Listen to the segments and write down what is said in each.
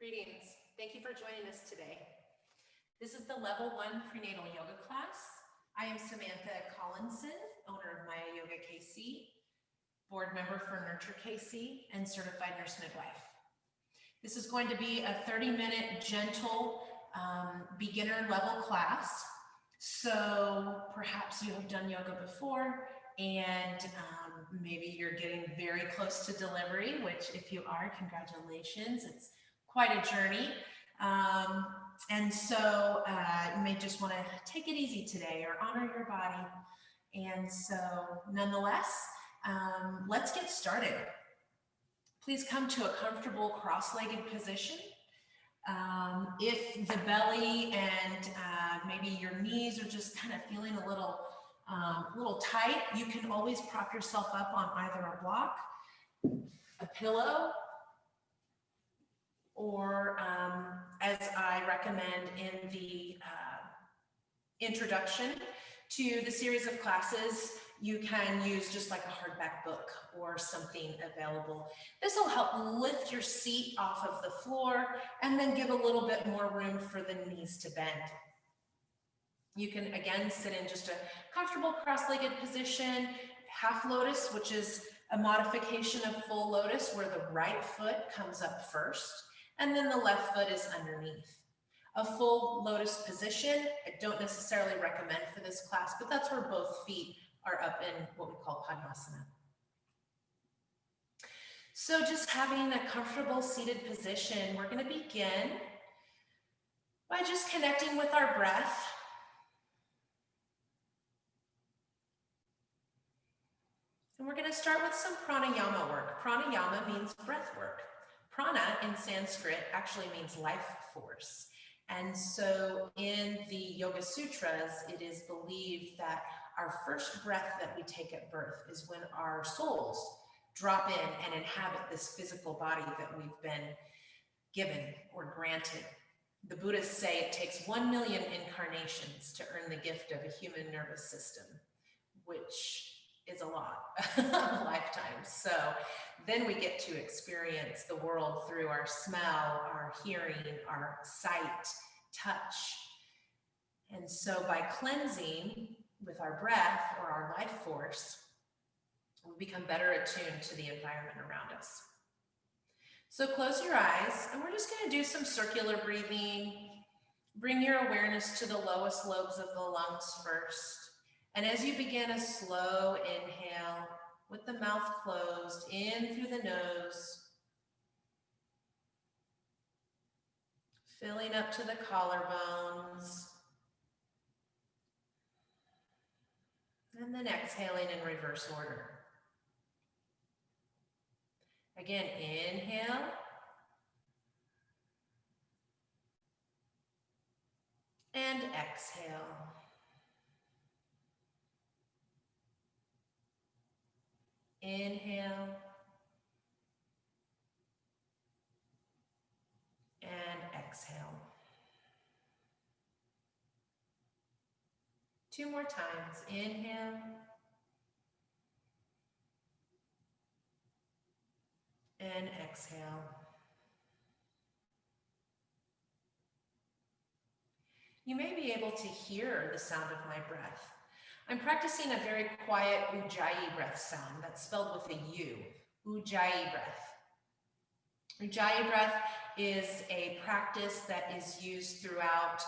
Greetings. Thank you for joining us today. This is the Level 1 Prenatal Yoga class. I am Samantha Collinson, owner of Maya Yoga KC, board member for Nurture KC, and certified nurse midwife. This is going to be a 30-minute gentle beginner level class. So perhaps you have done yoga before and maybe you're getting very close to delivery, which if you are, congratulations. It's quite a journey. And so you may just want to take it easy today or honor your body. And so nonetheless, let's get started. Please come to a comfortable cross-legged position. If the belly and maybe your knees are just kind of feeling a little tight, you can always prop yourself up on either a block, a pillow, or as I recommend in the introduction to the series of classes, you can use just like a hardback book or something available. This will help lift your seat off of the floor and then give a little bit more room for the knees to bend. You can again sit in just a comfortable cross-legged position, half lotus, which is a modification of full lotus where the right foot comes up first and then the left foot is underneath. A full lotus position, I don't necessarily recommend for this class, but that's where both feet are up in what we call Padmasana. So just having a comfortable seated position, we're going to begin by just connecting with our breath. And we're going to start with some pranayama work. Pranayama means breath work. Prana in Sanskrit actually means life force. And so in the Yoga Sutras, it is believed that our first breath that we take at birth is when our souls drop in and inhabit this physical body that we've been given or granted. The Buddhists say it takes 1 million incarnations to earn the gift of a human nervous system, which is a lot of lifetimes. So then we get to experience the world through our smell, our hearing, our sight, touch. And so by cleansing with our breath or our life force, we become better attuned to the environment around us. So close your eyes and we're just going to do some circular breathing. Bring your awareness to the lowest lobes of the lungs first. And as you begin a slow inhale with the mouth closed, in through the nose, filling up to the collarbones, and then exhaling in reverse order. Again, inhale, and exhale. Inhale and exhale. 2 more times. Inhale and exhale. You may be able to hear the sound of my breath. I'm practicing a very quiet Ujjayi breath sound that's spelled with a U, Ujjayi breath. Ujjayi breath is a practice that is used throughout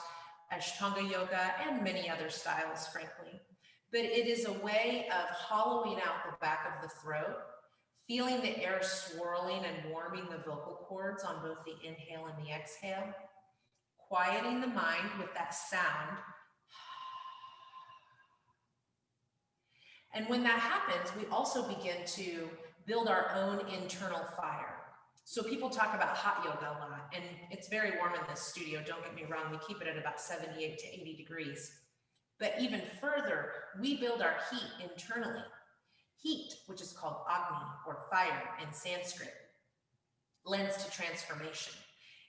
Ashtanga yoga and many other styles, frankly. But it is a way of hollowing out the back of the throat, feeling the air swirling and warming the vocal cords on both the inhale and the exhale, quieting the mind with that sound. And when that happens, we also begin to build our own internal fire. So people talk about hot yoga a lot, and it's very warm in this studio, don't get me wrong, we keep it at about 78 to 80 degrees. But even further, we build our heat internally. Heat, which is called Agni, or fire in Sanskrit, lends to transformation.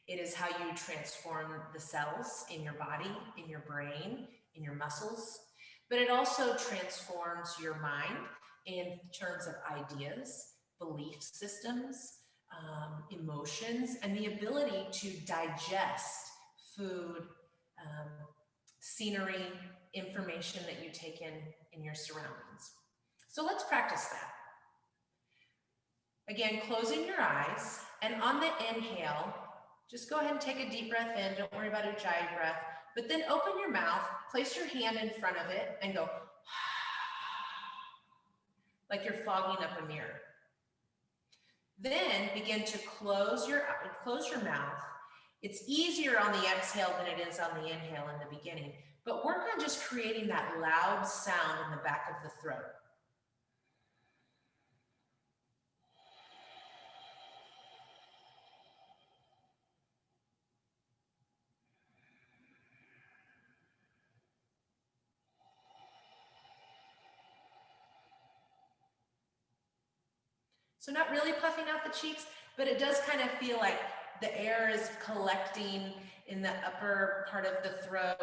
It is how you transform the cells in your body, in your brain, in your muscles. But it also transforms your mind in terms of ideas, belief systems, emotions, and the ability to digest food, scenery, information that you take in your surroundings. So let's practice that. Again, closing your eyes, and on the inhale, just go ahead and take a deep breath in. Don't worry about Ujjayi breath, but then open your mouth, place your hand in front of it, and go like you're fogging up a mirror. Then begin to close your mouth. It's easier on the exhale than it is on the inhale in the beginning, but work on just creating that loud sound in the back of the throat. So not really puffing out the cheeks, but it does kind of feel like the air is collecting in the upper part of the throat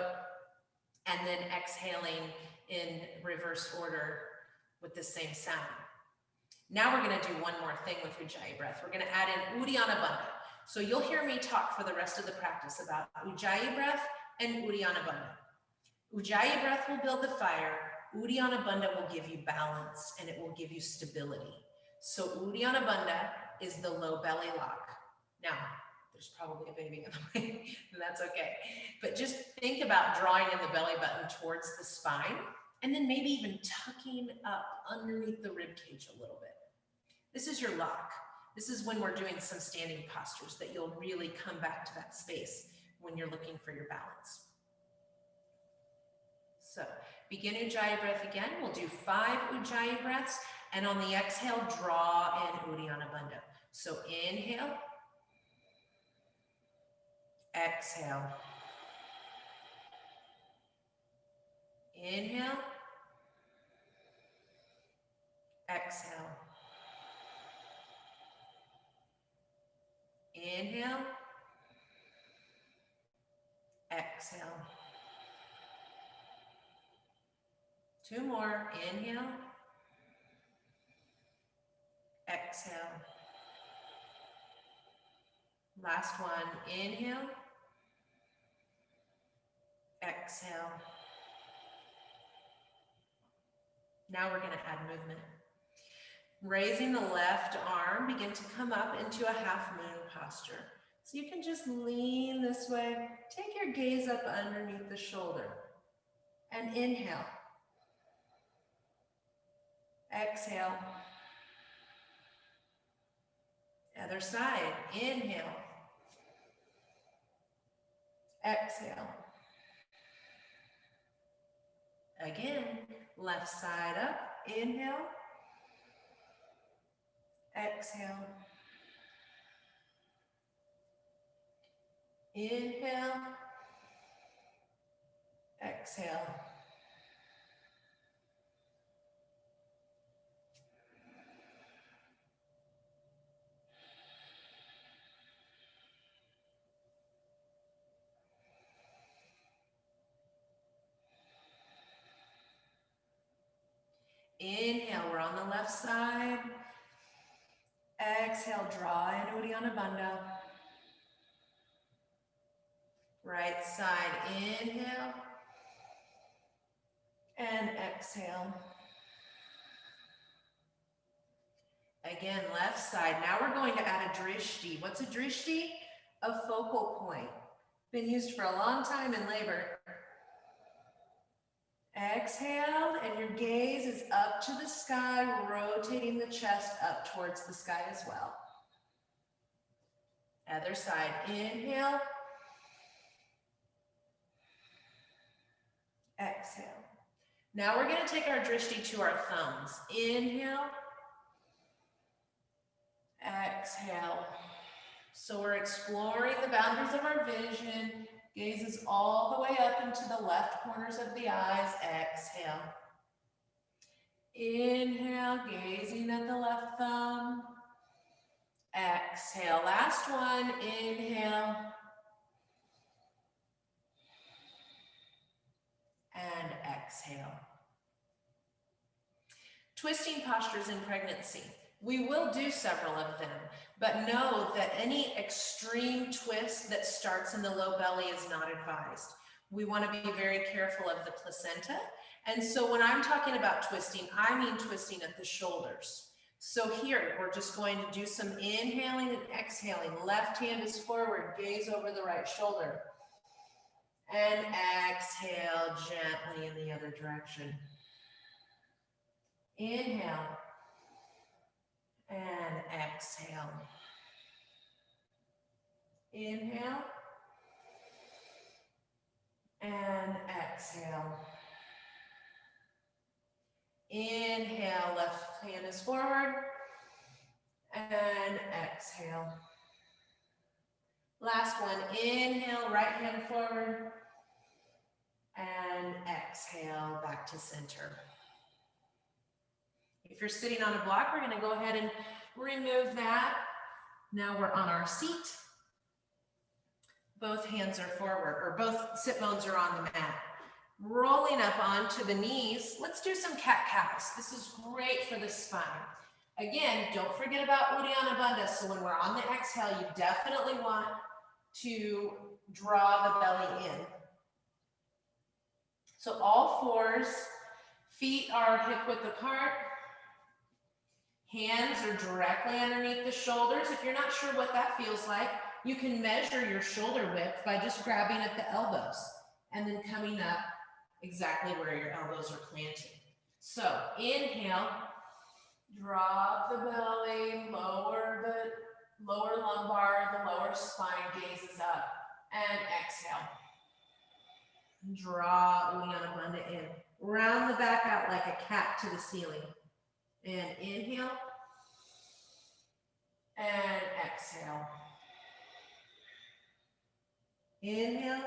and then exhaling in reverse order with the same sound. Now we're going to do one more thing with Ujjayi breath. We're going to add in Uddiyana Bandha. So you'll hear me talk for the rest of the practice about Ujjayi breath and Uddiyana Bandha. Ujjayi breath will build the fire. Uddiyana Bandha will give you balance and it will give you stability. So Uddiyana Bandha is the low belly lock. Now, there's probably a baby in the way, and that's okay. But just think about drawing in the belly button towards the spine, and then maybe even tucking up underneath the rib cage a little bit. This is your lock. This is when we're doing some standing postures that you'll really come back to that space when you're looking for your balance. So begin Ujjayi breath again. We'll do 5 Ujjayi breaths. And on the exhale, draw in Uddiyana Bandha. So inhale, exhale, inhale, exhale, inhale, exhale. 2 more, inhale, exhale. Last one, inhale, exhale. Now we're going to add movement. Raising the left arm, begin to come up into a half moon posture. So you can just lean this way, take your gaze up underneath the shoulder, and inhale. Exhale. Other side, inhale. Exhale. Again, left side up, inhale. Exhale. Inhale. Exhale. Inhale, we're on the left side. Exhale, draw in Uddiyana Bandha. Right side, inhale. And exhale. Again, left side. Now we're going to add a drishti. What's a drishti? A focal point. Been used for a long time in labor. Exhale, and your gaze is up to the sky, rotating the chest up towards the sky as well. Other side, inhale. Exhale. Now we're going to take our drishti to our thumbs. Inhale. Exhale. So we're exploring the boundaries of our vision. Gaze is all the way up into the left corners of the eyes. Exhale. Inhale, gazing at the left thumb. Exhale. Last one. Inhale. And exhale. Twisting postures in pregnancy. We will do several of them, but know that any extreme twist that starts in the low belly is not advised. We want to be very careful of the placenta. And so when I'm talking about twisting, I mean twisting at the shoulders. So here, we're just going to do some inhaling and exhaling. Left hand is forward, gaze over the right shoulder. And exhale gently in the other direction. Inhale. And exhale. Inhale. And exhale. Inhale, left hand is forward. And exhale. Last one, inhale, right hand forward. And exhale, back to center. If you're sitting on a block, we're going to go ahead and remove that. Now we're on our seat. Both hands are forward, or both sit bones are on the mat. Rolling up onto the knees. Let's do some cat-cows. This is great for the spine. Again, don't forget about Uddiyana Bandha. So when we're on the exhale, you definitely want to draw the belly in. So all fours, feet are hip width apart. Hands are directly underneath the shoulders. If you're not sure what that feels like, you can measure your shoulder width by just grabbing at the elbows and then coming up exactly where your elbows are planted. So inhale, drop the belly, lower the lower lumbar, the lower spine gazes up, and exhale. Draw Uddiyana Bandha in. Round the back out like a cat to the ceiling. And inhale. And exhale. Inhale.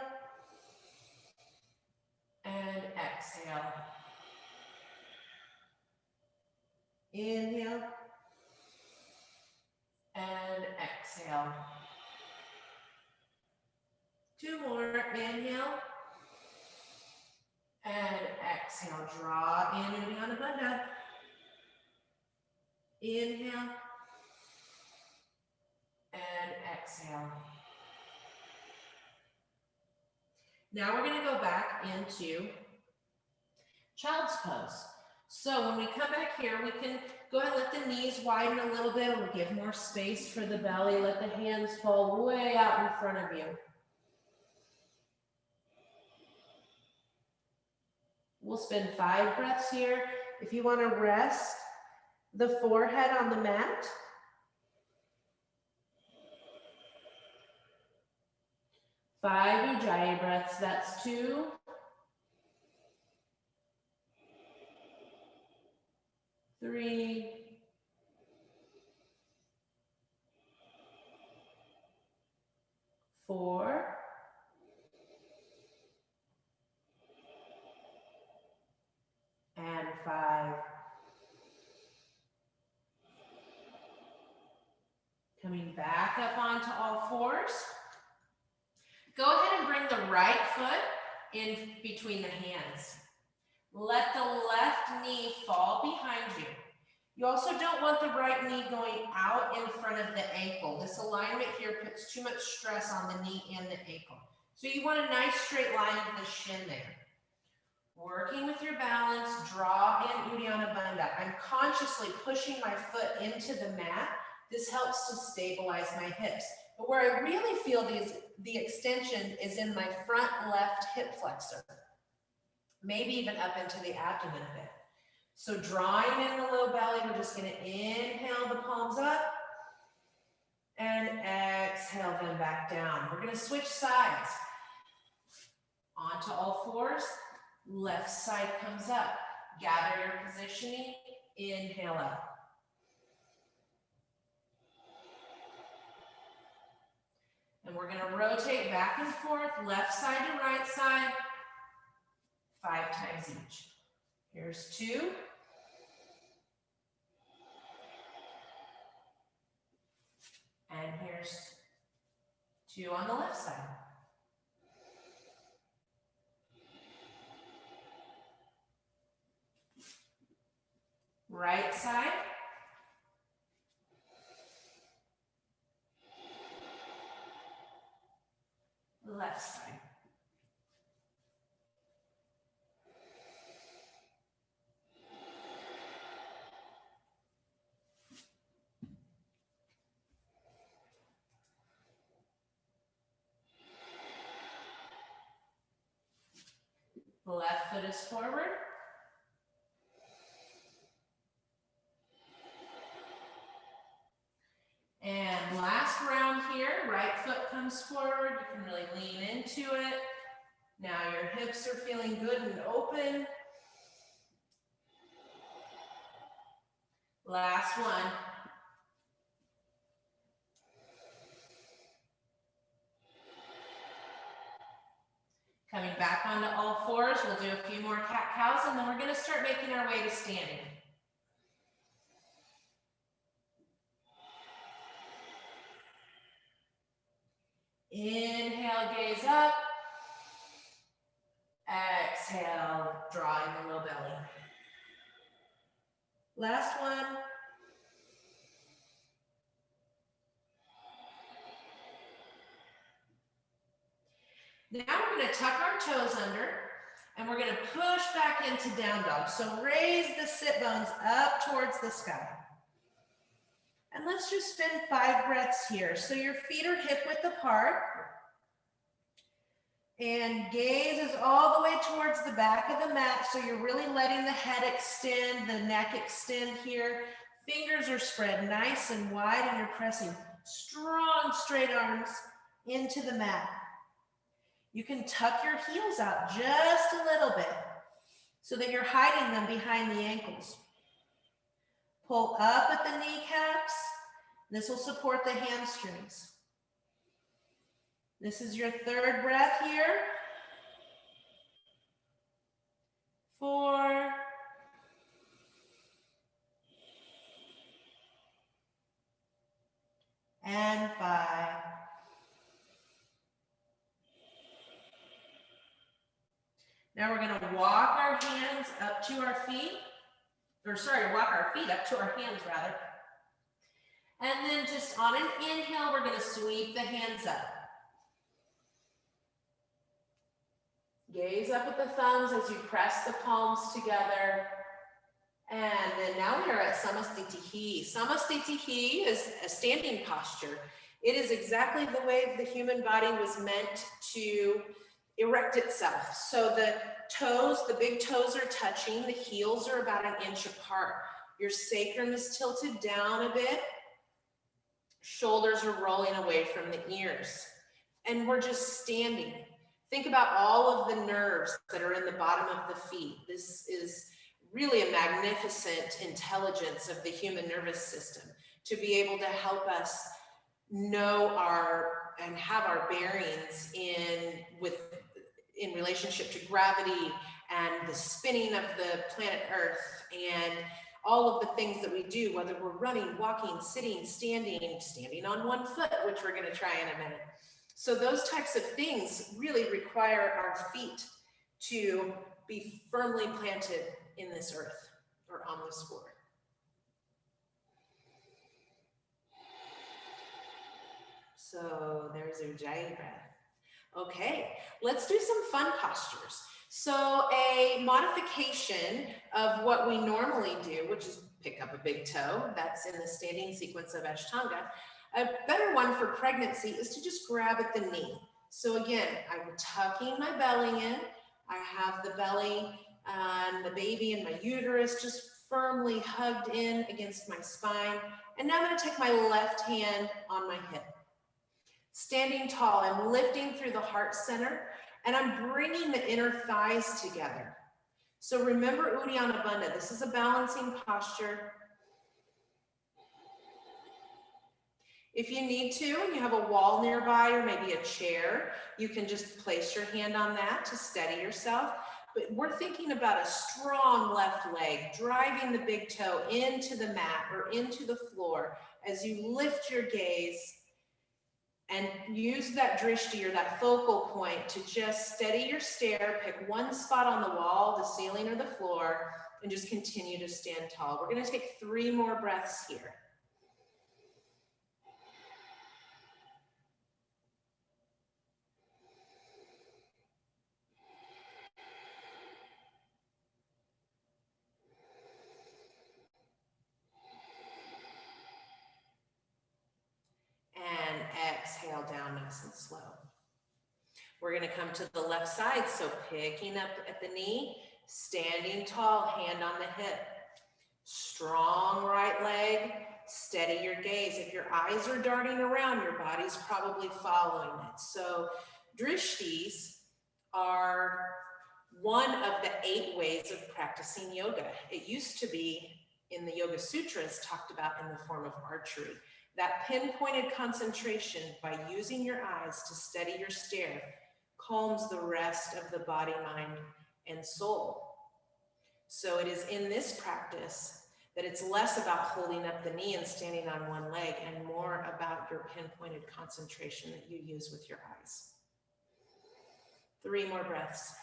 And exhale. Inhale. And exhale. Two more. Inhale. And exhale. Draw in Uddiyana Bandha. Inhale. And exhale. Now we're going to go back into child's pose. So when we come back here, we can go ahead and let the knees widen a little bit. We'll give more space for the belly. Let the hands fall way out in front of you. We'll spend 5 breaths here. If you want to rest the forehead on the mat, 5 Ujjayi breaths. That's 2, 3, 4, and 5. Coming back up onto all fours. Go ahead and bring the right foot in between the hands. Let the left knee fall behind you. You also don't want the right knee going out in front of the ankle. This alignment here puts too much stress on the knee and the ankle. So you want a nice straight line of the shin there. Working with your balance, draw in Uddiyana Bandha. I'm consciously pushing my foot into the mat. This helps to stabilize my hips. But where I really feel the extension is in my front left hip flexor. Maybe even up into the abdomen a bit. So drawing in the low belly, we're just going to inhale the palms up and exhale them back down. We're going to switch sides. Onto all fours. Left side comes up. Gather your positioning. Inhale up. And we're going to rotate back and forth, left side to right side, 5 times each. Here's 2. And here's 2 on the left side. Right side, the left side. The left foot is forward. And last round here, right foot comes forward. You can really lean into it. Now your hips are feeling good and open. Last one. Coming back onto all fours, we'll do a few more cat-cows, and then we're going to start making our way to standing. Inhale, gaze up. Exhale, drawing the low belly. Last one. Now we're going to tuck our toes under, and we're going to push back into down dog. So raise the sit bones up towards the sky. And let's just spend 5 breaths here. So your feet are hip width apart. And gaze is all the way towards the back of the mat. So you're really letting the head extend, the neck extend here. Fingers are spread nice and wide, and you're pressing strong straight arms into the mat. You can tuck your heels out just a little bit so that you're hiding them behind the ankles. Pull up at the kneecaps. This will support the hamstrings. This is your 3rd breath here. 4. And 5. Now we're going to walk our hands up to our feet. Walk our feet up to our hands rather. And then just on an inhale, we're going to sweep the hands up. Gaze up at the thumbs as you press the palms together. And then now we are at Samastitihi. Samastitihi is a standing posture. It is exactly the way the human body was meant to erect itself. So the toes, the big toes are touching, the heels are about 1 inch apart. Your sacrum is tilted down a bit. Shoulders are rolling away from the ears. And we're just standing. Think about all of the nerves that are in the bottom of the feet. This is really a magnificent intelligence of the human nervous system to be able to help us know and have our bearings in relationship to gravity and the spinning of the planet Earth and all of the things that we do, whether we're running, walking, sitting, standing on one foot, which we're going to try in a minute. So those types of things really require our feet to be firmly planted in this earth or on this floor. So there's Ujjayi breath. Okay, let's do some fun postures. So a modification of what we normally do, which is pick up a big toe, that's in the standing sequence of Ashtanga. A better one for pregnancy is to just grab at the knee. So again, I'm tucking my belly in. I have the belly and the baby and my uterus just firmly hugged in against my spine. And now I'm going to take my left hand on my hip. Standing tall, I'm lifting through the heart center and I'm bringing the inner thighs together. So remember Uddiyana Bandha, this is a balancing posture. If you need to, and you have a wall nearby or maybe a chair, you can just place your hand on that to steady yourself. But we're thinking about a strong left leg, driving the big toe into the mat or into the floor as you lift your gaze and use that drishti or that focal point to just steady your stare, pick one spot on the wall, the ceiling or the floor, and just continue to stand tall. We're going to take 3 more breaths here. nice and slow. We're gonna come to the left side, so picking up at the knee, standing tall, hand on the hip. Strong right leg, steady your gaze. If your eyes are darting around, your body's probably following it. So drishtis are one of the 8 ways of practicing yoga. It used to be in the Yoga Sutras talked about in the form of archery. That pinpointed concentration by using your eyes to steady your stare calms the rest of the body, mind, and soul. So it is in this practice that it's less about holding up the knee and standing on one leg and more about your pinpointed concentration that you use with your eyes. 3 more breaths.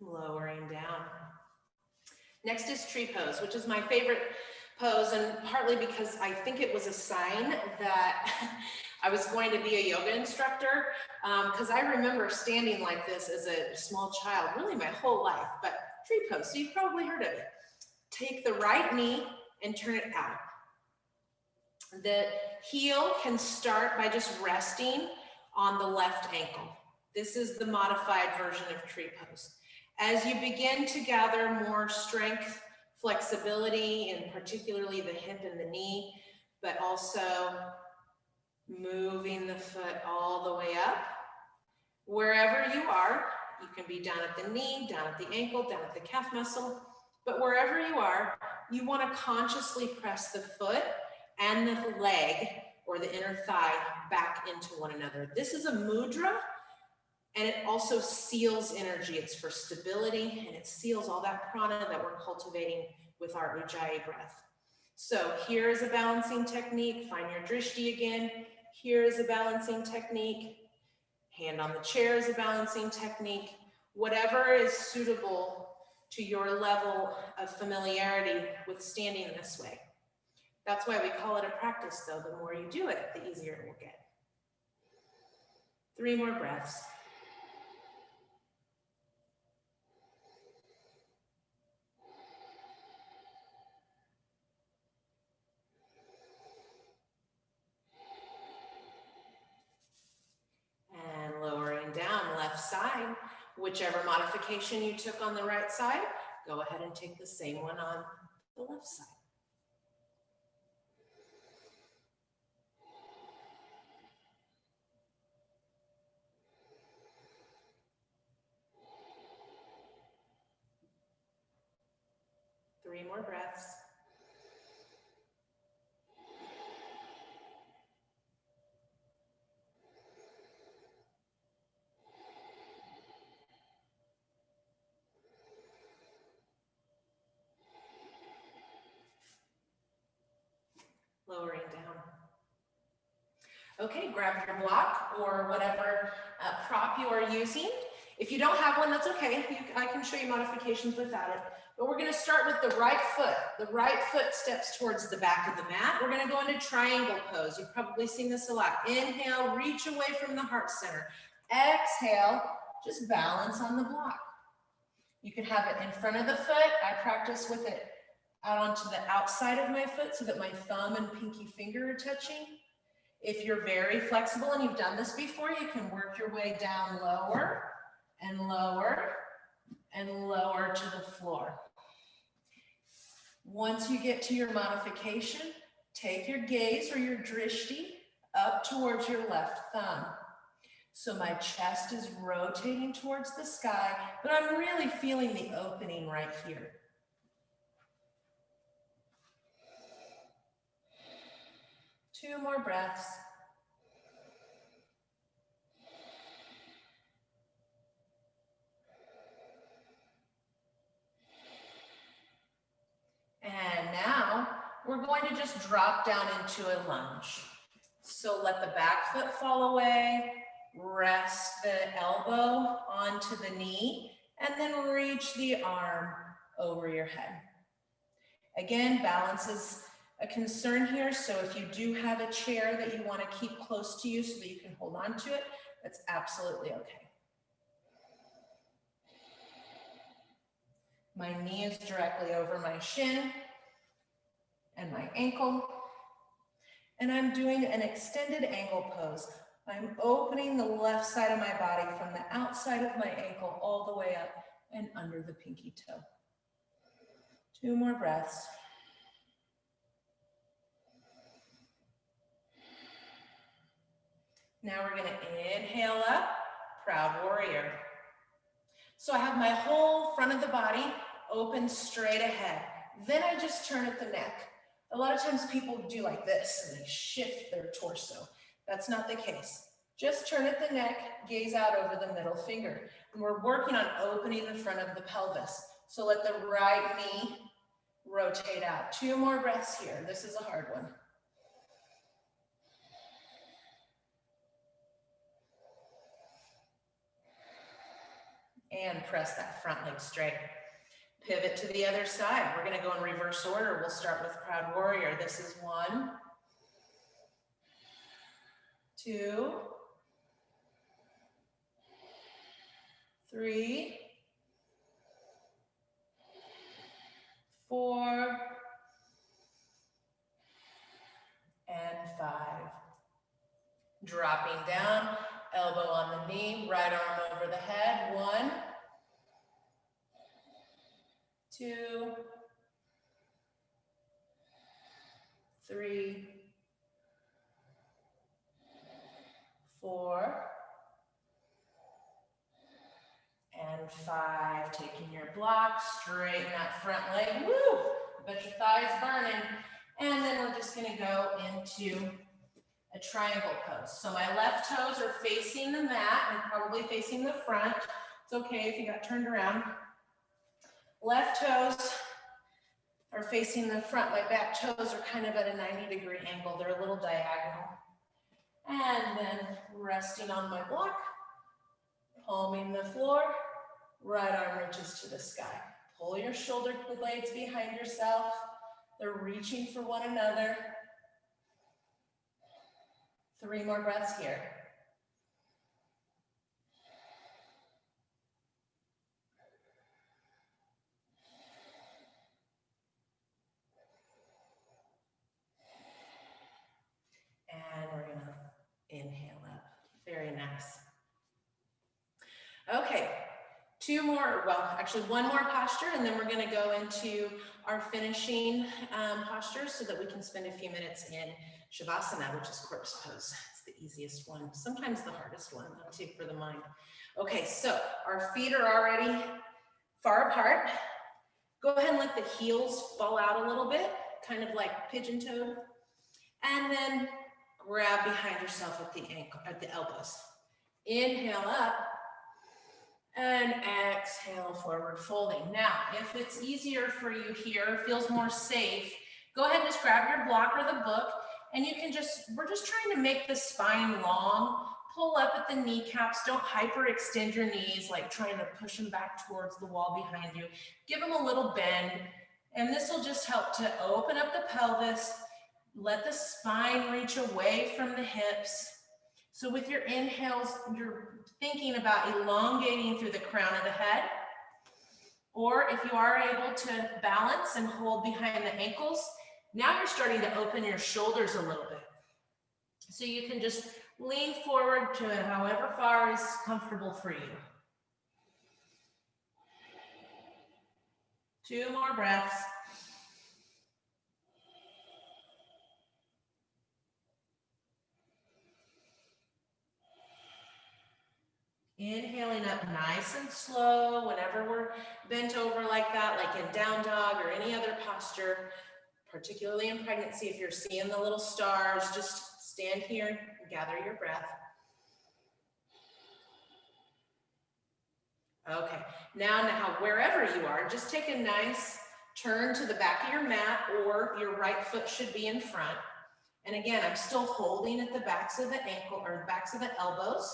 Lowering down. Next is tree pose, which is my favorite pose, and partly because I think it was a sign that I was going to be a yoga instructor, because I remember standing like this as a small child, really my whole life. But tree pose, so you've probably heard of it. Take the right knee and turn it out. The heel can start by just resting on the left ankle. This is the modified version of tree pose. As you begin to gather more strength, flexibility, and particularly the hip and the knee, but also moving the foot all the way up. Wherever you are, you can be down at the knee, down at the ankle, down at the calf muscle, but wherever you are, you want to consciously press the foot and the leg or the inner thigh back into one another. This is a mudra, and it also seals energy. It's for stability, and it seals all that prana that we're cultivating with our Ujjayi breath. So here is a balancing technique. Find your drishti again. Here is a balancing technique. Hand on the chair is a balancing technique. Whatever is suitable to your level of familiarity with standing this way. That's why we call it a practice, though. The more you do it, the easier it will get. 3 more breaths. And lowering down, left side. Whichever modification you took on the right side, go ahead and take the same one on the left side. Three more breaths. Lowering down. Okay, grab your block or whatever prop you are using. If you don't have one, that's okay. I can show you modifications without it. But we're going to start with the right foot. The right foot steps towards the back of the mat. We're going to go into triangle pose. You've probably seen this a lot. Inhale, reach away from the heart center. Exhale, just balance on the block. You can have it in front of the foot. I practice with it out onto the outside of my foot so that my thumb and pinky finger are touching. If you're very flexible and you've done this before, you can work your way down lower and lower and lower to the floor. Once you get to your modification, take your gaze or your drishti up towards your left thumb. So my chest is rotating towards the sky, but I'm really feeling the opening right here. Two more breaths. And now we're going to just drop down into a lunge. So let the back foot fall away, rest the elbow onto the knee, and then reach the arm over your head. Again, balance is a concern here, so if you do have a chair that you want to keep close to you so that you can hold on to it, that's absolutely okay. My knee is directly over my shin and my ankle. And I'm doing an extended angle pose. I'm opening the left side of my body from the outside of my ankle all the way up and under the pinky toe. 2 more breaths. Now we're gonna inhale up, proud warrior. So I have my whole front of the body open straight ahead. Then I just turn at the neck. A lot of times people do like this and they shift their torso. That's not the case. Just turn at the neck, gaze out over the middle finger. And we're working on opening the front of the pelvis. So let the right knee rotate out. 2 more breaths here. This is a hard one. And press that front leg straight. Pivot to the other side. We're gonna go in reverse order. We'll start with proud warrior. This is 1, 2, 3, 4, and 5. Dropping down, elbow on the knee, right arm over the head. 1, 2, 3, 4, and 5. Taking your block, straighten that front leg. Woo! I bet your thigh's burning. And then we're just gonna go into a triangle pose. So my left toes are facing the mat and probably facing the front. It's okay if you got turned around. Left toes are facing the front. My back toes are kind of at a 90-degree angle. They're a little diagonal. And then resting on my block, palming the floor, right arm reaches to the sky. Pull your shoulder blades behind yourself. They're reaching for one another. 3 more breaths here. And we're gonna inhale up. Very nice. Okay, 2 more, well, actually 1 more posture, and then we're gonna go into our finishing postures so that we can spend a few minutes in Shavasana, which is corpse pose. It's the easiest one, sometimes the hardest one though, too, for the mind. Okay, so our feet are already far apart. Go ahead and let the heels fall out a little bit, kind of like pigeon-toed. And then grab behind yourself at the ankle, at the elbows. Inhale up and exhale, forward folding. Now, if it's easier for you here, feels more safe, go ahead and just grab your block or the book, and you can we're just trying to make the spine long. Pull up at the kneecaps. Don't hyperextend your knees, like trying to push them back towards the wall behind you. Give them a little bend, and this will just help to open up the pelvis. Let the spine reach away from the hips. So with your inhales, you're thinking about elongating through the crown of the head. Or if you are able to balance and hold behind the ankles, now you're starting to open your shoulders a little bit. So you can just lean forward to however far is comfortable for you. 2 more breaths. Inhaling up nice and slow whenever we're bent over like that, like in down dog or any other posture, particularly in pregnancy. If you're seeing the little stars, just stand here and gather your breath. Okay, now wherever you are, just take a nice turn to the back of your mat, or your right foot should be in front. And again, I'm still holding at the backs of the ankle or the backs of the elbows.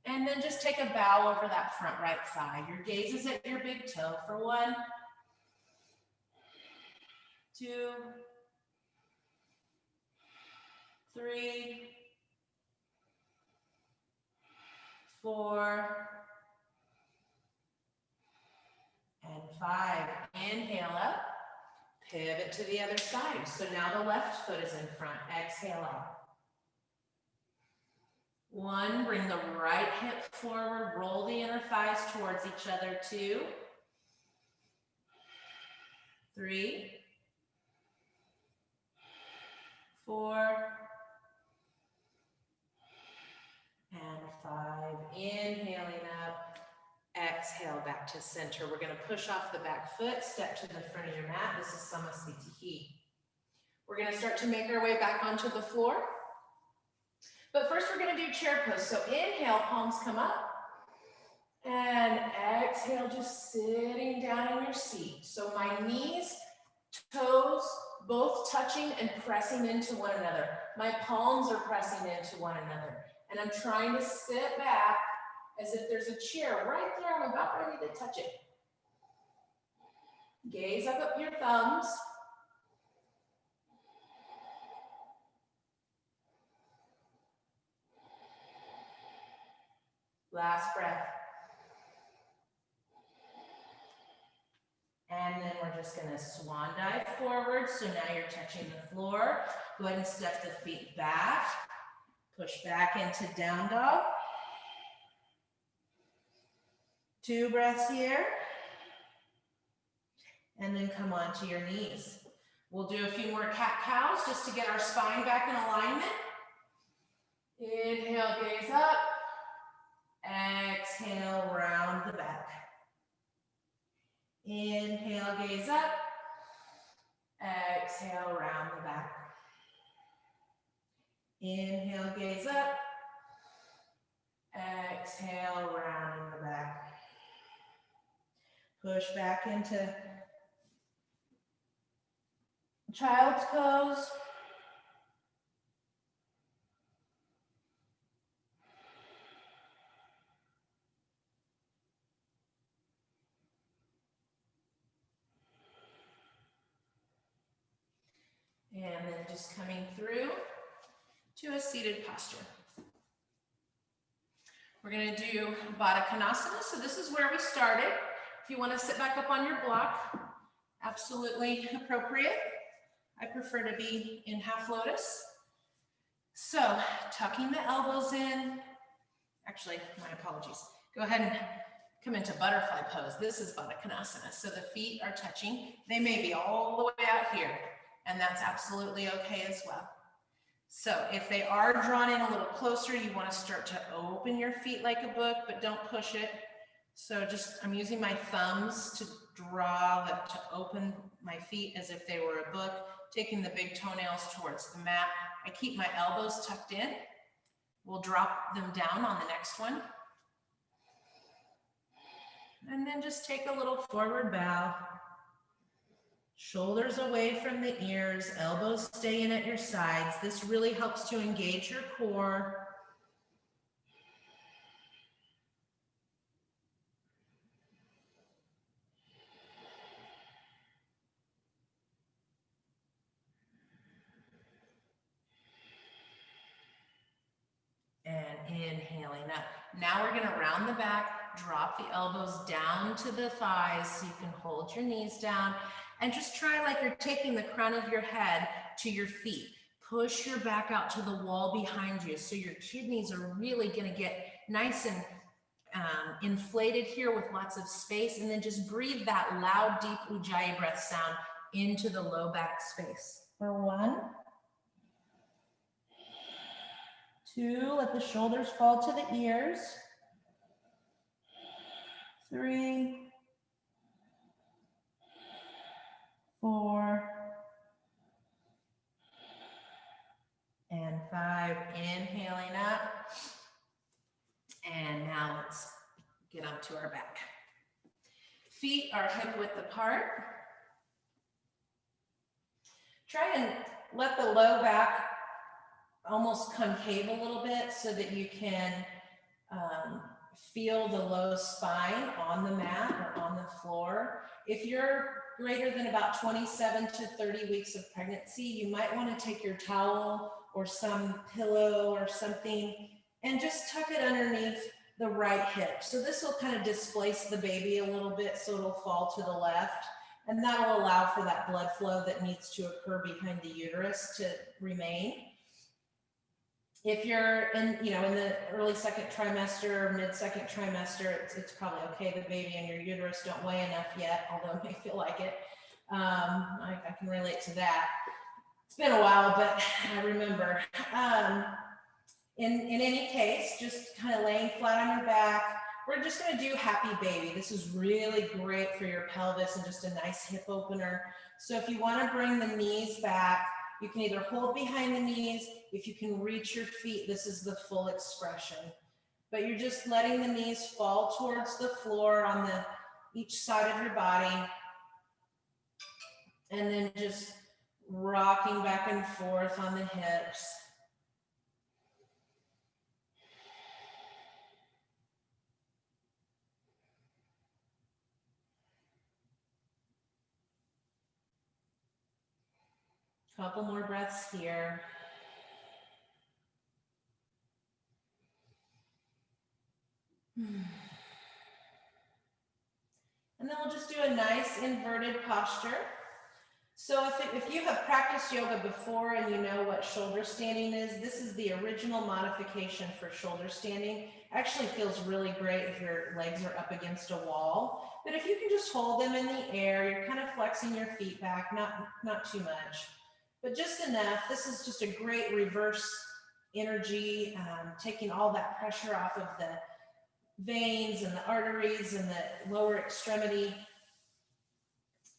And then just take a bow over that front right thigh. Your gaze is at your big toe for 1, 2, 3, 4, and 5. Inhale up. Pivot to the other side. So now the left foot is in front. Exhale out. 1, bring the right hip forward, roll the inner thighs towards each other. 2, 3, 4, and 5. Inhaling up, exhale back to center. We're going to push off the back foot, step to the front of your mat. This is Samasthiti. We're going to start to make our way back onto the floor. But first we're going to do chair pose. So inhale, palms come up. And exhale, just sitting down in your seat. So my knees, toes, both touching and pressing into one another. My palms are pressing into one another. And I'm trying to sit back as if there's a chair right there. I'm about ready to touch it. Gaze up at your thumbs. Last breath. And then we're just going to swan dive forward. So now you're touching the floor. Go ahead and step the feet back. Push back into down dog. 2 breaths here. And then come onto your knees. We'll do a few more cat-cows just to get our spine back in alignment. Inhale, gaze up. Exhale, round the back. Inhale, gaze up. Exhale, round the back. Inhale, gaze up. Exhale, round the back. Push back into child's pose. And then just coming through to a seated posture. We're going to do Baddha Konasana. So this is where we started. If you want to sit back up on your block, absolutely appropriate. I prefer to be in half lotus. So tucking the elbows in. Actually, my apologies. Go ahead and come into butterfly pose. This is Baddha Konasana. So the feet are touching. They may be all the way out here, and that's absolutely okay as well. So if they are drawn in a little closer, you want to start to open your feet like a book, but don't push it. So just, I'm using my thumbs to to open my feet as if they were a book, taking the big toenails towards the mat. I keep my elbows tucked in. We'll drop them down on the next one. And then just take a little forward bow. Shoulders away from the ears, elbows stay in at your sides. This really helps to engage your core. And inhaling up. Now we're going to round the back, drop the elbows down to the thighs so you can hold your knees down. And just try like you're taking the crown of your head to your feet. Push your back out to the wall behind you so your kidneys are really going to get nice and inflated here with lots of space. And then just breathe that loud, deep Ujjayi breath sound into the low back space. For 1, 2, let the shoulders fall to the ears. 3, 4, and 5. Inhaling up. And now let's get onto our back. Feet are hip width apart. Try and let the low back almost concave a little bit so that you can feel the low spine on the mat or on the floor. If you're greater than about 27 to 30 weeks of pregnancy, you might want to take your towel or some pillow or something and just tuck it underneath the right hip. So this will kind of displace the baby a little bit so it'll fall to the left. And that will allow for that blood flow that needs to occur behind the uterus to remain. If you're in, you know, in the early second trimester or mid-second trimester, it's probably okay. The baby and your uterus don't weigh enough yet, although it may feel like it. I can relate to that. It's been a while, but I remember. In any case, just kind of laying flat on your back. We're just going to do happy baby. This is really great for your pelvis and just a nice hip opener. So if you want to bring the knees back, you can either hold behind the knees. If you can reach your feet, this is the full expression. But you're just letting the knees fall towards the floor on each side of your body. And then just rocking back and forth on the hips. Couple more breaths here. And then we'll just do a nice inverted posture. So if you have practiced yoga before and you know what shoulder standing is, this is the original modification for shoulder standing. Actually feels really great if your legs are up against a wall. But if you can just hold them in the air, you're kind of flexing your feet back, not too much, but just enough. This is just a great reverse energy, taking all that pressure off of the veins and the arteries and the lower extremity,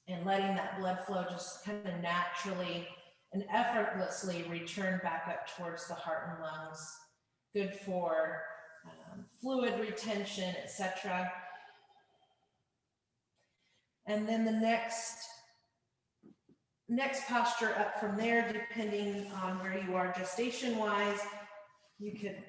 and letting that blood flow just kind of naturally and effortlessly return back up towards the heart and lungs. Good for fluid retention, etc. And then the next posture up from there, depending on where you are gestation-wise, you could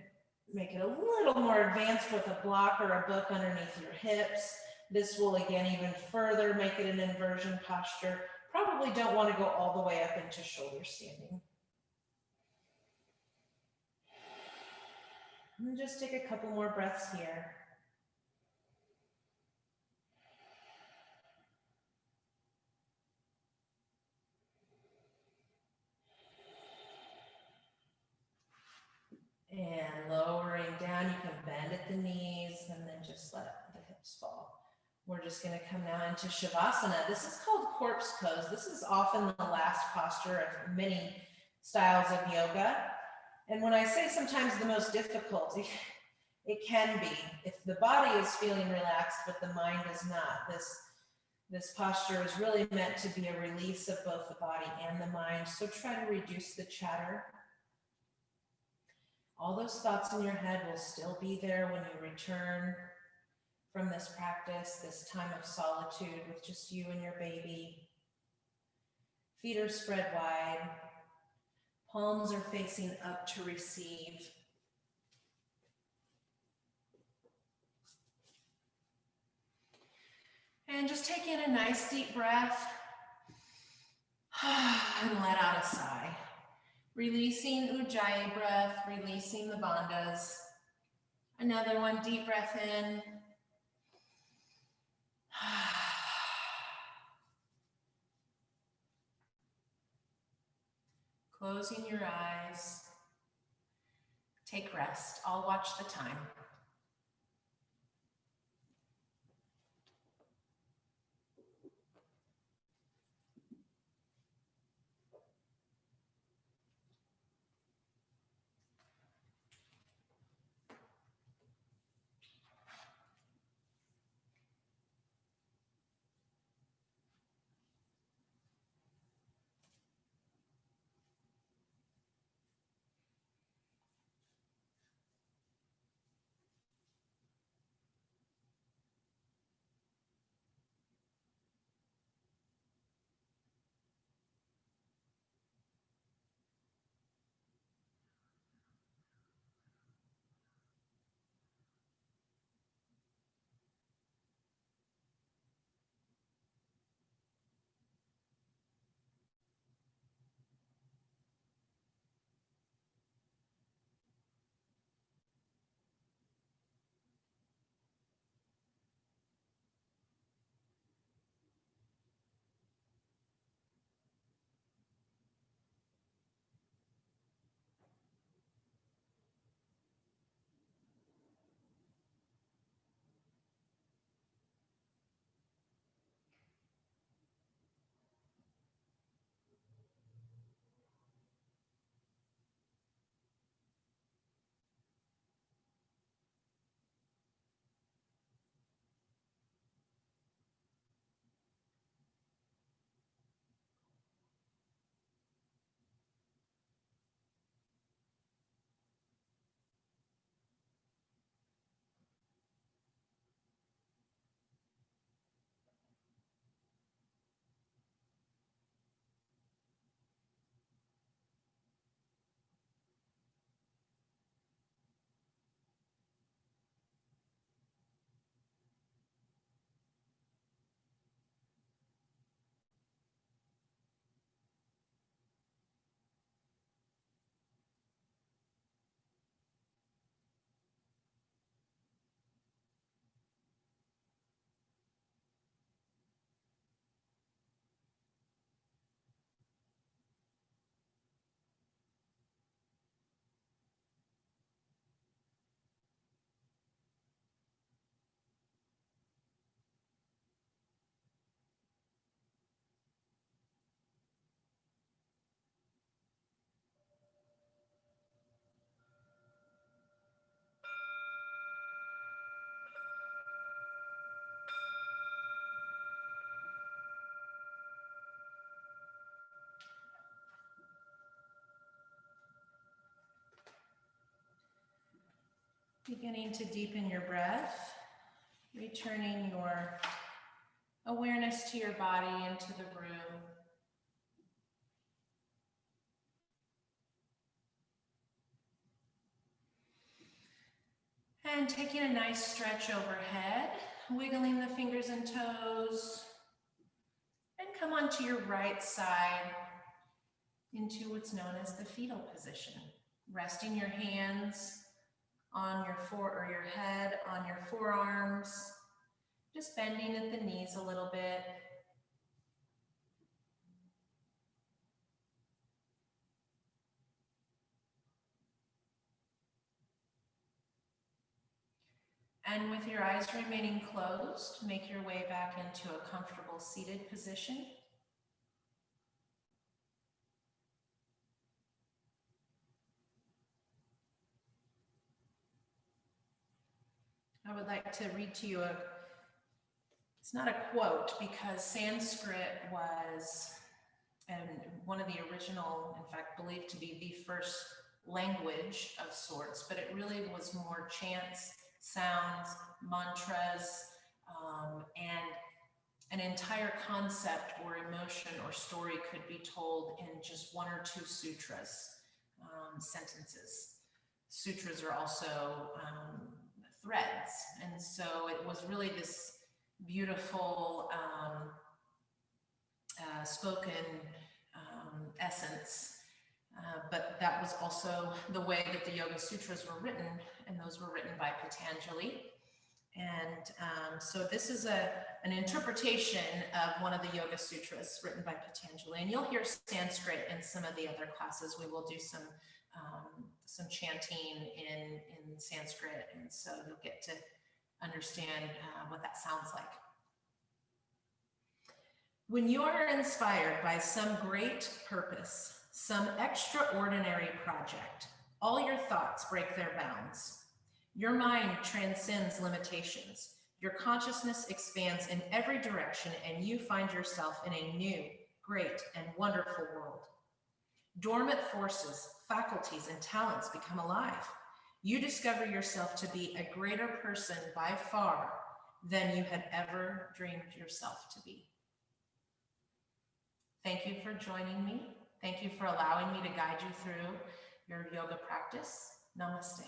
make it a little more advanced with a block or a book underneath your hips. This will again even further make it an inversion posture. Probably don't want to go all the way up into shoulder standing. And just take a couple more breaths here. And lowering down, you can bend at the knees and then just let the hips fall. We're just going to come now into Shavasana. This is called corpse pose. This is often the last posture of many styles of yoga. And when I say sometimes the most difficult, it can be. If the body is feeling relaxed, but the mind is not, this posture is really meant to be a release of both the body and the mind. So try to reduce the chatter. All those thoughts in your head will still be there when you return from this practice, this time of solitude with just you and your baby. Feet are spread wide. Palms are facing up to receive. And just take in a nice deep breath and let out a sigh. Releasing Ujjayi breath, releasing the bandhas. Another one, deep breath in. Closing your eyes. Take rest. I'll watch the time. Beginning to deepen your breath, returning your awareness to your body and to the room. And taking a nice stretch overhead, wiggling the fingers and toes, and come onto your right side into what's known as the fetal position. Resting your hands on your head, on your forearms, just bending at the knees a little bit. And with your eyes remaining closed, make your way back into a comfortable seated position. I would like to read to you it's not a quote because Sanskrit was one of the original, in fact, believed to be the first language of sorts, but it really was more chants, sounds, mantras, and an entire concept or emotion or story could be told in just one or two sutras, sentences. Sutras are also threads, and so it was really this beautiful spoken essence, but that was also the way that the Yoga Sutras were written, and those were written by Patanjali. And so this is an interpretation of one of the Yoga Sutras written by Patanjali, and you'll hear Sanskrit in some of the other classes. We will do some chanting in Sanskrit, and so you'll get to understand what that sounds like. When you are inspired by some great purpose, some extraordinary project, all your thoughts break their bounds. Your mind transcends limitations. Your consciousness expands in every direction, and you find yourself in a new, great, and wonderful world. Dormant forces, faculties, and talents become alive. You discover yourself to be a greater person by far than you had ever dreamed yourself to be. Thank you for joining me. Thank you for allowing me to guide you through your yoga practice. Namaste.